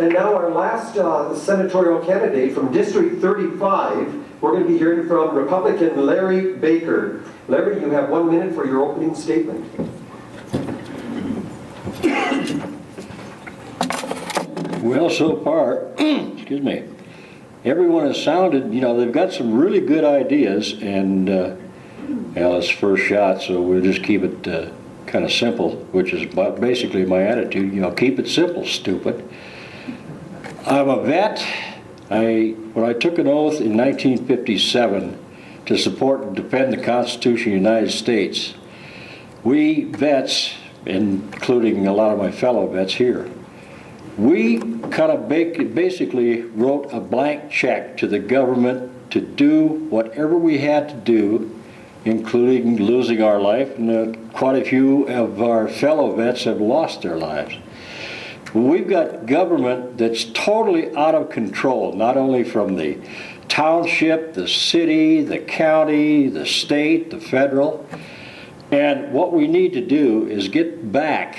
And now our last senatorial candidate from District 35, we're going to be hearing from Republican Larry Baker. Larry, you have 1 minute for your opening statement. Well, so far, excuse me, everyone has sounded, they've got some really good ideas, and well, it's first shot, so we'll just keep it kind of simple, which is basically my attitude. Keep it simple, stupid. I'm a vet. When I took an oath in 1957 to support and defend the Constitution of the United States, we vets, including a lot of my fellow vets here, we kind of basically wrote a blank check to the government to do whatever we had to do, including losing our life, and quite a few of our fellow vets have lost their lives. We've got government that's totally out of control, not only from the township, the city, the county, the state, the federal. And what we need to do is get back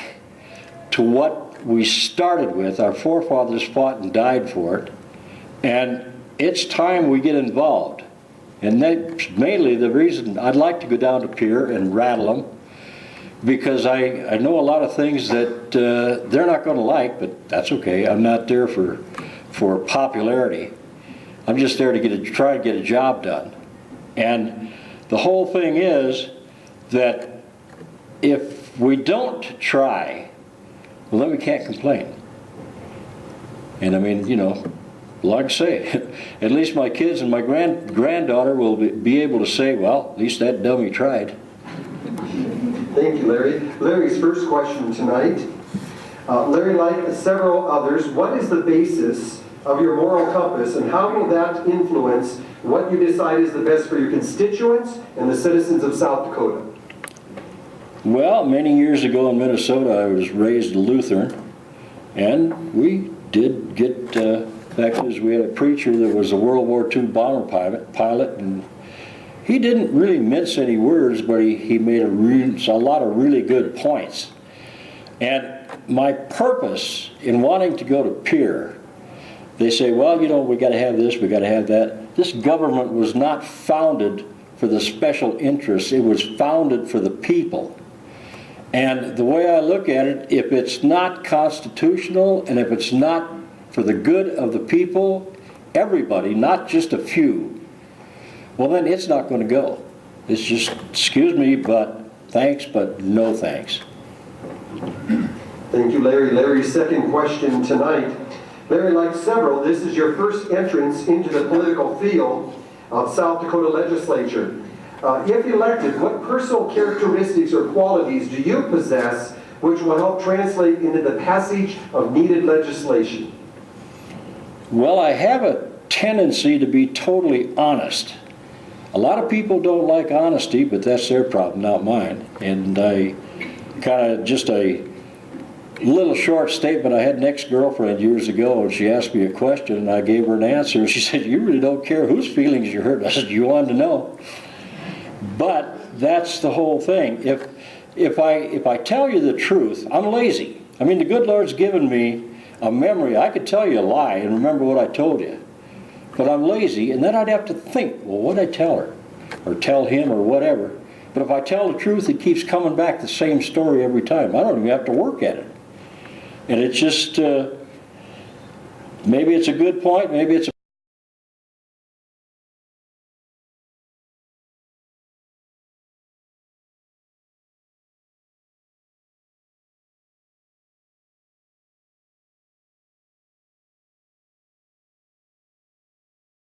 to what we started with. Our forefathers fought and died for it. And it's time we get involved. And that's mainly the reason I'd like to go down to Pierre and rattle them, because I know a lot of things that they're not going to like, but that's okay. I'm not there for popularity. I'm just there to try to get a job done. And the whole thing is that if we don't try, well, then we can't complain. And I mean, like I say, at least my kids and my granddaughter will be able to say, well, at least that dummy tried. Thank you, Larry. Larry's first question tonight. Larry, like several others, what is the basis of your moral compass, and how will that influence what you decide is the best for your constituents and the citizens of South Dakota? Well, many years ago in Minnesota, I was raised a Lutheran, and we did get, fact is, we had a preacher that was a World War II bomber pilot, and he didn't really mince any words, but he made a lot of really good points. And my purpose in wanting to go to Pierre, they say, well, we got to have this, we got to have that. This government was not founded for the special interests. It was founded for the people. And the way I look at it, if it's not constitutional and if it's not for the good of the people, everybody, not just a few, well, then it's not going to go. It's just, excuse me, but thanks, but no thanks. Thank you, Larry. Larry's second question tonight. Larry, like several, this is your first entrance into the political field of South Dakota legislature. If elected, what personal characteristics or qualities do you possess which will help translate into the passage of needed legislation? Well, I have a tendency to be totally honest. A lot of people don't like honesty, but that's their problem, not mine. And I kind of, just a little short statement. I had an ex-girlfriend years ago, and she asked me a question, and I gave her an answer, and she said, you really don't care whose feelings you hurt. I said, you wanted to know. But that's the whole thing. If I tell you the truth, I'm lazy. I mean, the good Lord's given me a memory. I could tell you a lie and remember what I told you. But I'm lazy, and then I'd have to think, well, what did I tell her? Or tell him, or whatever. But if I tell the truth, it keeps coming back the same story every time. I don't even have to work at it. And it's just, maybe it's a good point, maybe it's a